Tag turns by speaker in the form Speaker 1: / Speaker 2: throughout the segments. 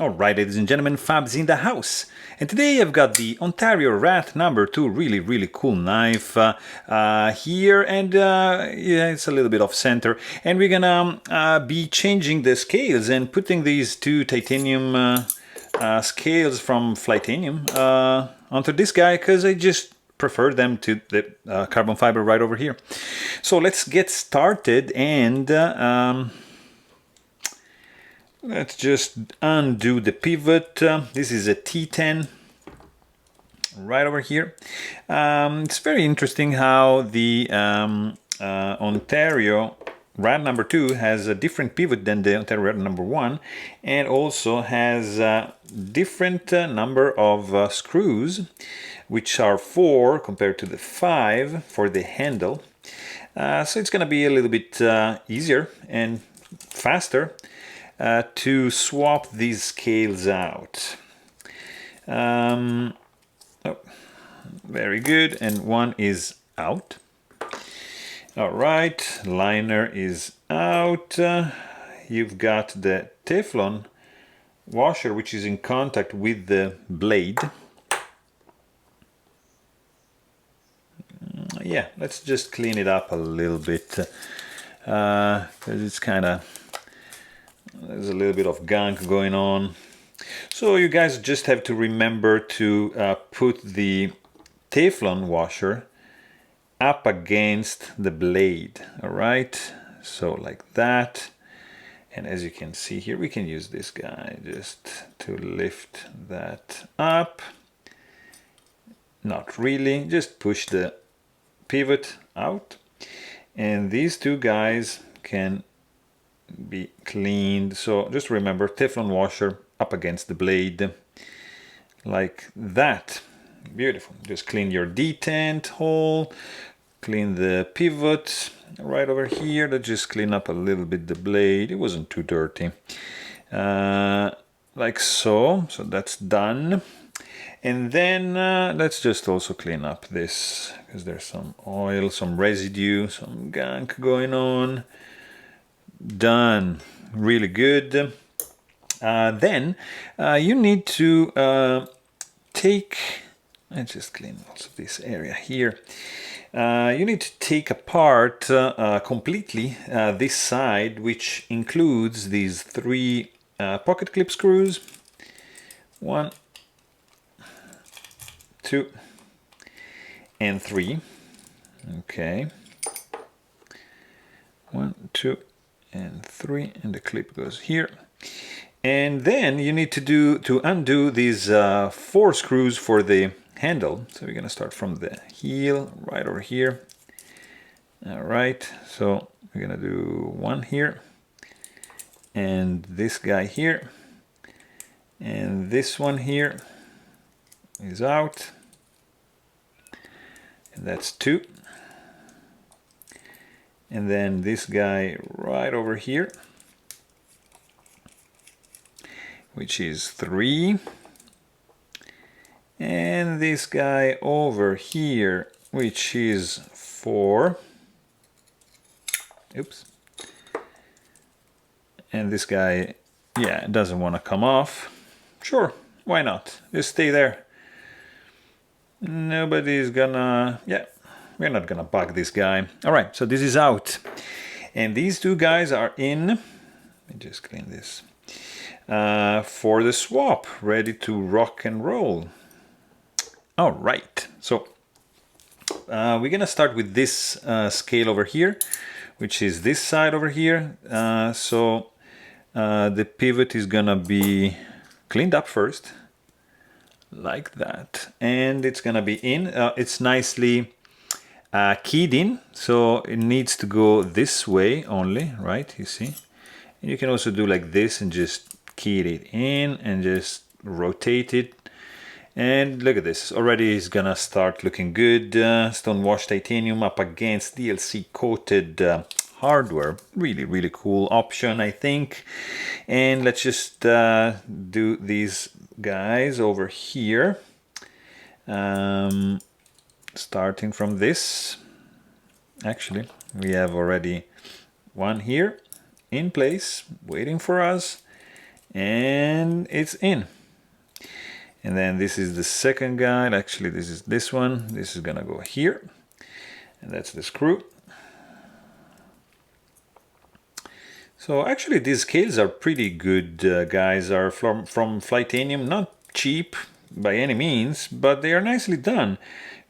Speaker 1: Alright, ladies and gentlemen, Fab's in the house. And today I've got the Ontario Rat number 2, really cool knife here, and yeah, it's a little bit off center. And we're gonna be changing the scales and putting these two titanium scales from Flytanium onto this guy, because I just prefer them to the carbon fiber right over here. So let's get started, and let's just undo the pivot. This is a T10 right over here. It's very interesting how the Ontario Rat number 2 has a different pivot than the Ontario Rat number 1, and also has a different number of screws, which are 4 compared to the 5 for the handle. So it's going to be a little bit easier and faster to swap these scales out. Oh, very good, and one is out. All right, liner is out. You've got the Teflon washer, which is in contact with the blade. Yeah, let's just clean it up a little bit, because it's kind of, there's a little bit of gunk going on. So you guys just have to remember to put the Teflon washer up against the blade. All right, so like that. And as you can see here, we can use this guy just to lift that up. Not really, just push the pivot out. And these two guys can be cleaned. So just remember, Teflon washer up against the blade, like that. Beautiful. Just clean your detent hole, clean the pivot right over here. Let's just clean up a little bit the blade. It wasn't too dirty, like so. So that's done. And then let's just also clean up this, because there's some oil, some residue, some gunk going on. Done. Really good. Then you need to take, let's just clean also this area here. You need to take apart completely this side, which includes these 3 pocket clip screws. 1, 2, and 3. Okay. 1, 2, and 3, and the clip goes here. And then you need to undo these 4 screws for the handle. So we're going to start from the heel right over here. All right, so we're going to do 1 here, and this guy here, and this one here is out, and that's 2. And then this guy right over here, which is 3. And this guy over here, which is 4. Oops. And this guy, yeah, doesn't want to come off. Sure, why not? Just stay there. Nobody's gonna, yeah, we're not gonna bug this guy. All right, so this is out. And these 2 guys are in. Let me just clean this. For the swap, ready to rock and roll. All right, so we're gonna start with this scale over here, which is this side over here. So the pivot is gonna be cleaned up first, like that, and it's gonna be in. It's nicely keyed in, so it needs to go this way only, right? You see, and you can also do like this and just key it in and just rotate it. And look at this, already it's gonna start looking good. Stonewashed titanium up against DLC coated hardware. Really cool option, I think. And let's just do these guys over here. Starting from this. Actually, we have already one here in place, waiting for us. and it's in. And then this is the second guide. Actually, this is this one. This is gonna go here, and that's the screw. So actually these scales are pretty good, guys. Are from Flytanium, not cheap by any means, but they are nicely done.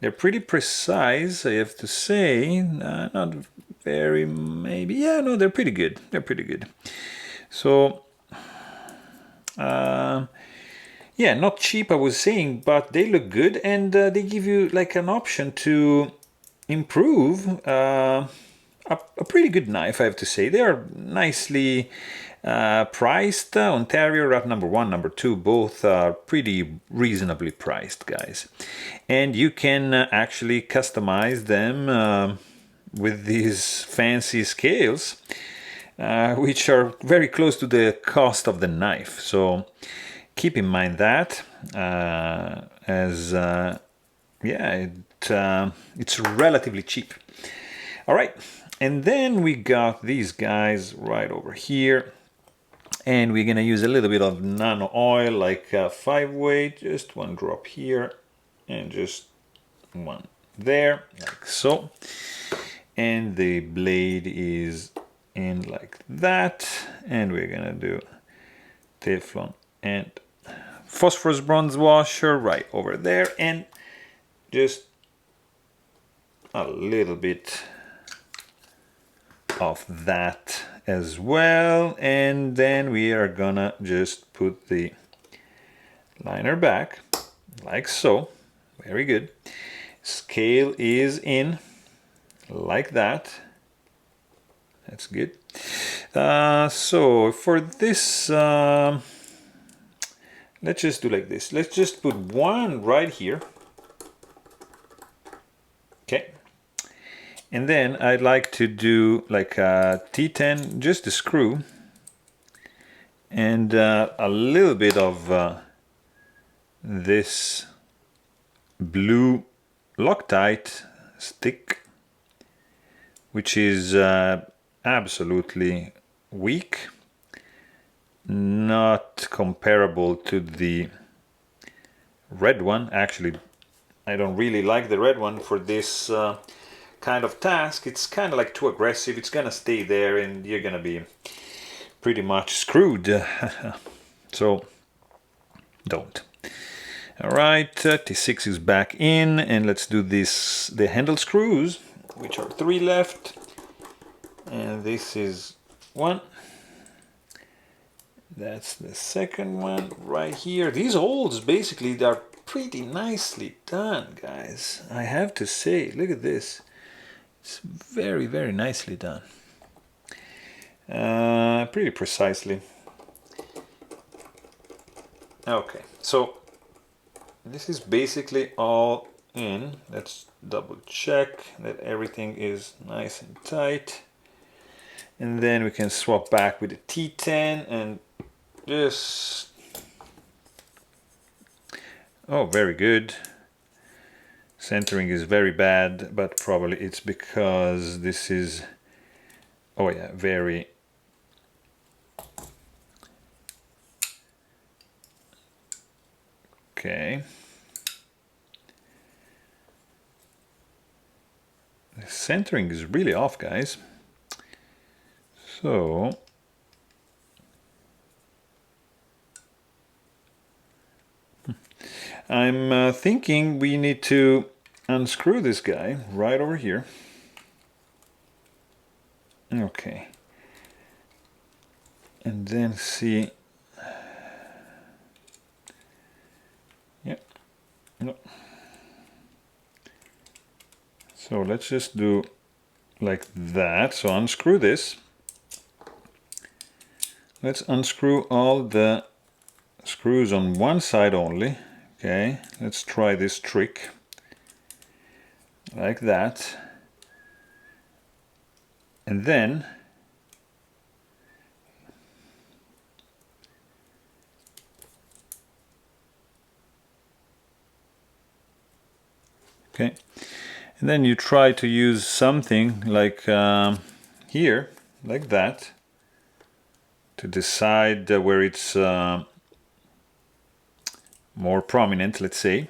Speaker 1: They're pretty precise, I have to say. Not very, maybe. Yeah, no, they're pretty good. They're pretty good. So, yeah, not cheap, I was saying, but they look good, and they give you like an option to improve a pretty good knife, I have to say. They are nicely priced. Ontario Wrap number 1, number 2, both are pretty reasonably priced, guys. And you can actually customize them with these fancy scales, which are very close to the cost of the knife. So keep in mind that, yeah, it's relatively cheap. All right, and then we got these guys right over here, and we're gonna use a little bit of nano oil, like 5-weight, just 1 drop here, and just 1 there, like so. And the blade is in like that, and we're gonna do Teflon and phosphorus bronze washer right over there, and just a little bit of that as well. And then we are gonna just put the liner back like so. Very good. Scale is in like that. That's good. So for this, let's just do like this. Let's just put 1 right here. Okay. And then I'd like to do like a T10, just a screw, and a little bit of this blue Loctite stick, which is absolutely weak, not comparable to the red one. Actually, I don't really like the red one for this kind of task. It's kind of like too aggressive. It's gonna stay there and you're gonna be pretty much screwed. So don't. All right, T6 is back in, and let's do this, the handle screws, which are 3 left, and this is 1. That's the second one right here. These holes basically are pretty nicely done, guys. I have to say, look at this. It's very, very nicely done. Pretty precisely. Okay, so this is basically all in. Let's double check that everything is nice and tight. And then we can swap back with the T10 and just... Oh, very good. Centering is very bad, but probably it's because this is... Oh yeah, very... Okay. The centering is really off, guys. So... I'm thinking we need to unscrew this guy right over here. Okay. And then see... Yeah. No. So let's just do like that. So unscrew this. Let's unscrew all the screws on one side only. Okay, let's try this trick. Like that. And then okay, and then you try to use something like here, like that, to decide where it's more prominent, let's say,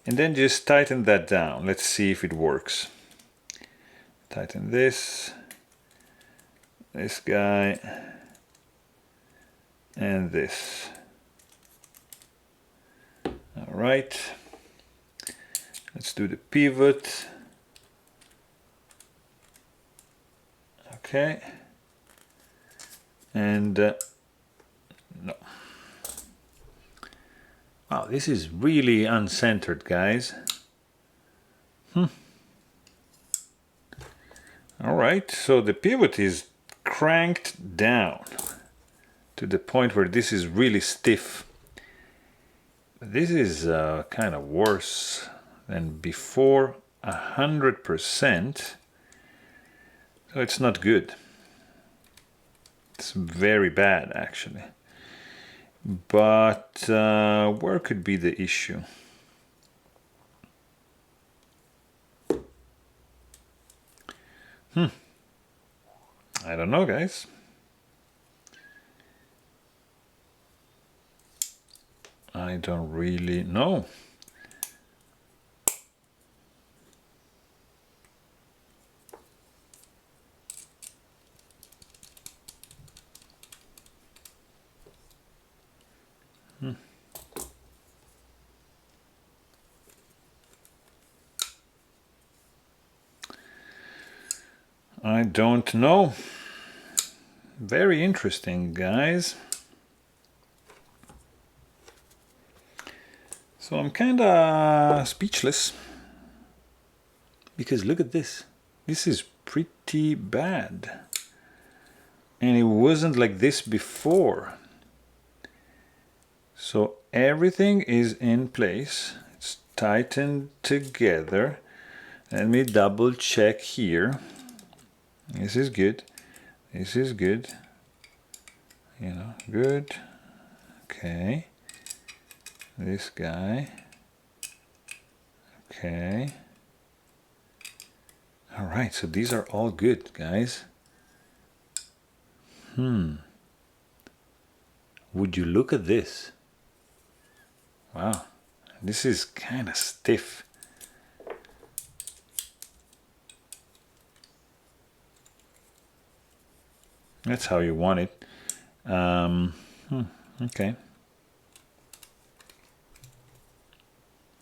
Speaker 1: and then just tighten that down. Let's see if it works. Tighten this guy, and this. All right, let's do the pivot. Okay, and no. Wow, this is really uncentered, guys. All right, so the pivot is cranked down to the point where this is really stiff. This is kind of worse than before, 100%. So it's not good. It's very bad, actually. But where could be the issue? I don't know, guys. I don't really know. I don't know. Very interesting, guys. So I'm kind of speechless because look at this. This is pretty bad. And it wasn't like this before. So everything is in place. It's tightened together. Let me double check here. This is good. This is good. You know, good. Okay. This guy. Okay. All right, so these are all good, guys. Would you look at this? Wow, this is kind of stiff. That's how you want it. Okay.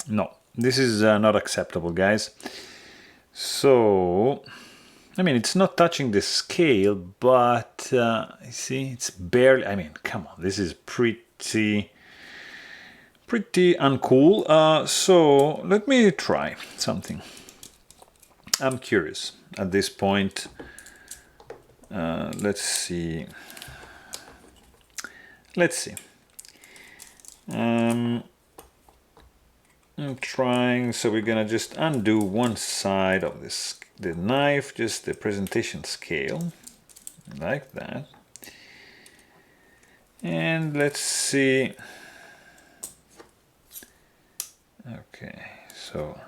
Speaker 1: No, this is not acceptable, guys. So, I mean, it's not touching the scale, but you see, it's barely, I mean, come on, this is pretty uncool. So let me try something. I'm curious at this point. Let's see. I'm trying, so we're gonna just undo one side of the knife, just the presentation scale, like that. And let's see. Okay, so,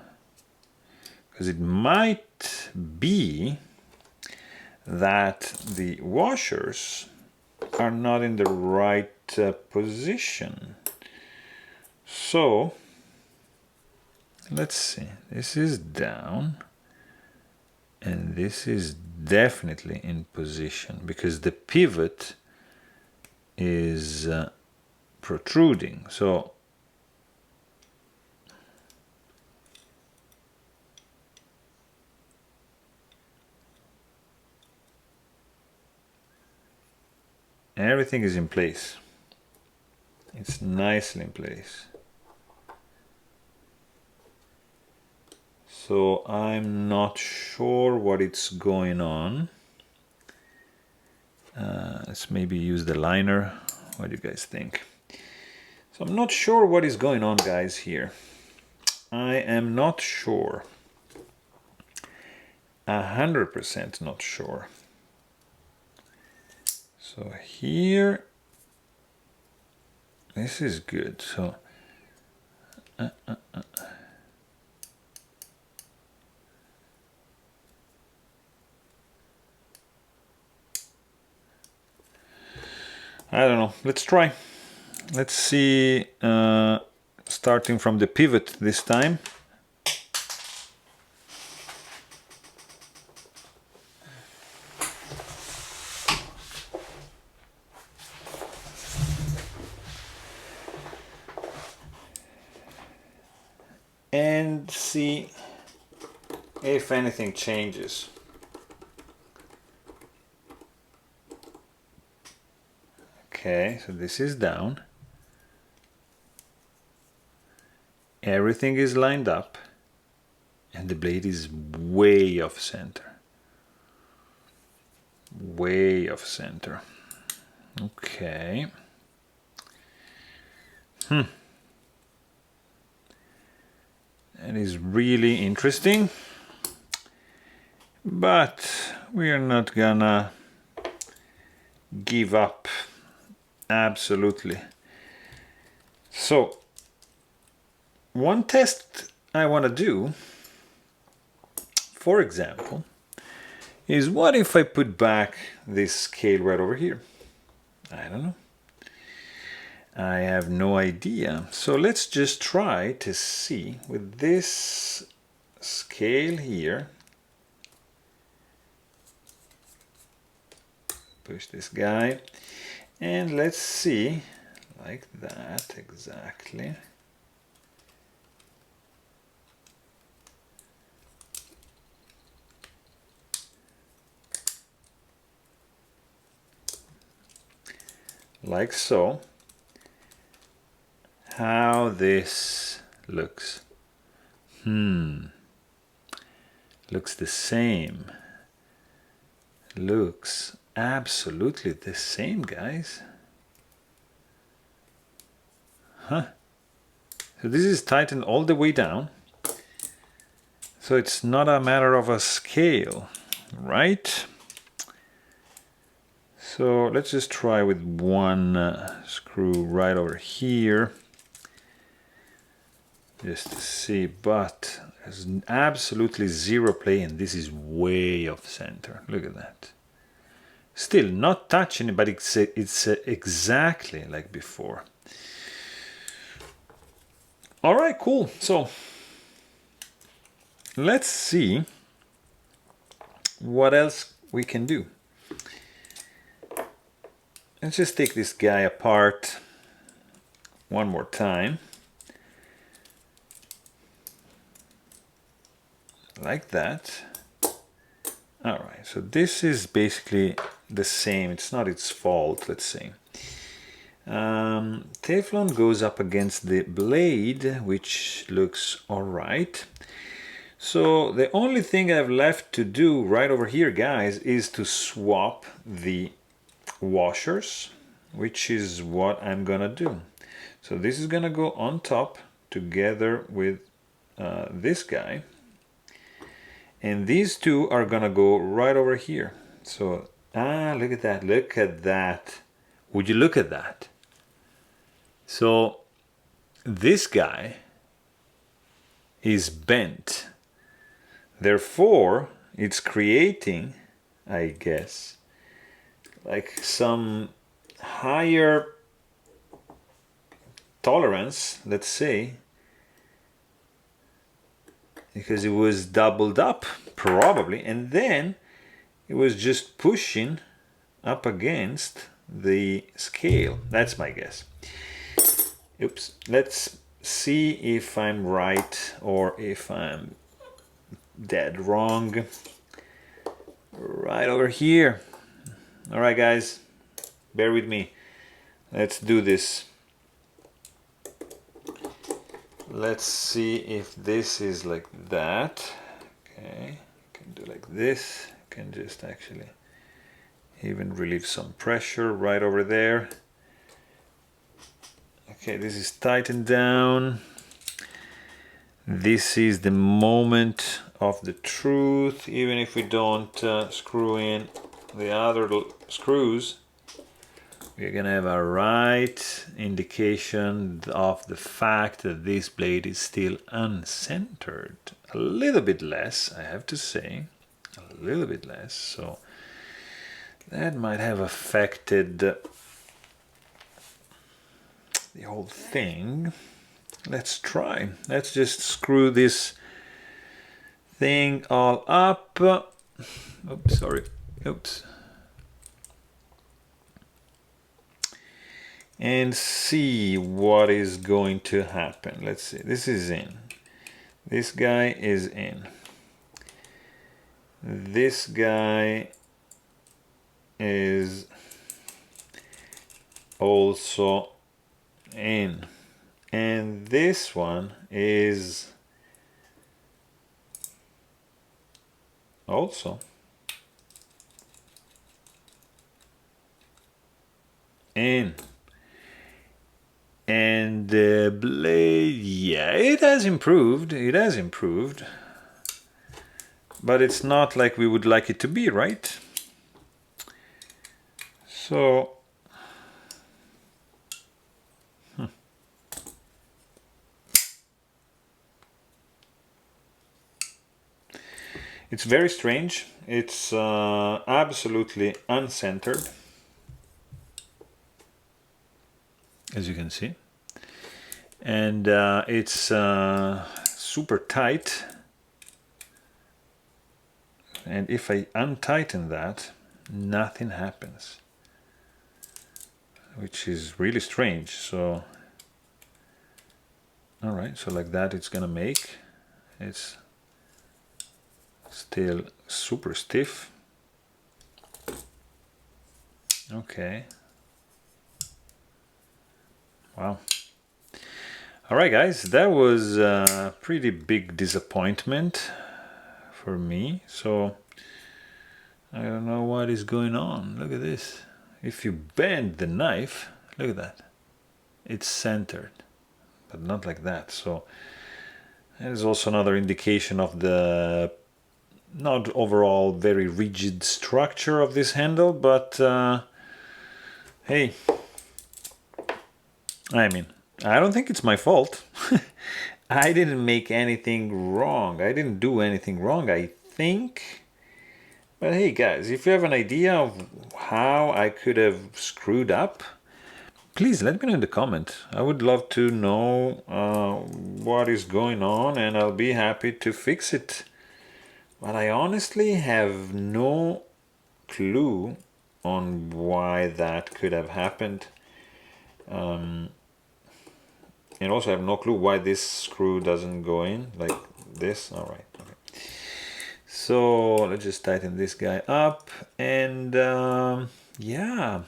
Speaker 1: because it might be that the washers are not in the right position. So let's see, this is down and this is definitely in position because the pivot is protruding. So everything is in place. It's nicely in place. So I'm not sure what it's going on. Let's maybe use the liner. What do you guys think? So I'm not sure what is going on, guys, here. I am not sure. 100% not sure. So here, this is good. So I don't know. Let's try. Let's see, starting from the pivot this time. And see if anything changes. Okay, so this is down. Everything is lined up and the blade is way off center. Way off center. Okay. That is really interesting, but we are not gonna give up absolutely. So one test I want to do, for example, is what if I put back this scale right over here? I don't know. I have no idea. So let's just try to see with this scale here. Push this guy and let's see, like that exactly. Like so. How this looks. Looks the same. Looks absolutely the same, guys. So this is tightened all the way down. So it's not a matter of a scale, right? So let's just try with one screw right over here. Just to see, but there's absolutely zero play and this is way off center. Look at that. Still not touching it, but it's exactly like before. All right, cool. So let's see what else we can do. Let's just take this guy apart one more time. Like that. All right, so this is basically the same. It's not its fault, let's say. Teflon goes up against the blade, which looks all right. So the only thing I have left to do right over here, guys, is to swap the washers, which is what I'm gonna do. So this is gonna go on top together with this guy. And these two are gonna go right over here. So, look at that, look at that. Would you look at that? So, this guy is bent. Therefore, it's creating, I guess, like some higher tolerance, let's say, because it was doubled up probably, and then it was just pushing up against the scale. That's my guess. Oops, let's see if I'm right or if I'm dead wrong. Right over here. All right, guys, bear with me. Let's do this. Let's see if this is like that. Okay, you can do like this. You can just actually even relieve some pressure right over there. Okay, this is tightened down. This is the moment of the truth. Even if we don't screw in the other screws, we're gonna have a right indication of the fact that this blade is still uncentered. A little bit less, I have to say, a little bit less. So that might have affected the whole thing. Let's try. Let's just screw this thing all up. Oops, sorry. Oops. And see what is going to happen. Let's see. This is in. This guy is in. This guy is also in. And this one is also in. And the blade, yeah, it has improved. It has improved. But it's not like we would like it to be, right? So, it's very strange. It's absolutely uncentered, as you can see. And it's super tight. And if I untighten that, nothing happens, which is really strange. So, all right, so like that it's gonna make. It's still super stiff. Okay. Wow. All right, guys, that was a pretty big disappointment for me. So I don't know what is going on. Look at this. If you bend the knife, look at that. It's centered, but not like that. So that is also another indication of the not overall very rigid structure of this handle, but hey, I mean, I don't think it's my fault. I didn't make anything wrong. I didn't do anything wrong, I think. But hey guys, if you have an idea of how I could have screwed up, please let me know in the comment. I would love to know what is going on, and I'll be happy to fix it. But I honestly have no clue on why that could have happened. And also I have no clue why this screw doesn't go in like this. All right. Okay. So let's just tighten this guy up, and yeah.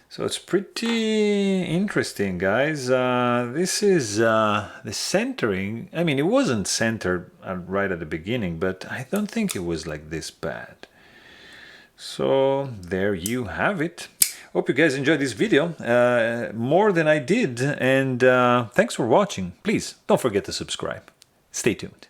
Speaker 1: So it's pretty interesting, guys. This is the centering. I mean, it wasn't centered right at the beginning, but I don't think it was like this bad. So there you have it. Hope you guys enjoyed this video more than I did, and thanks for watching. Please don't forget to subscribe. Stay tuned.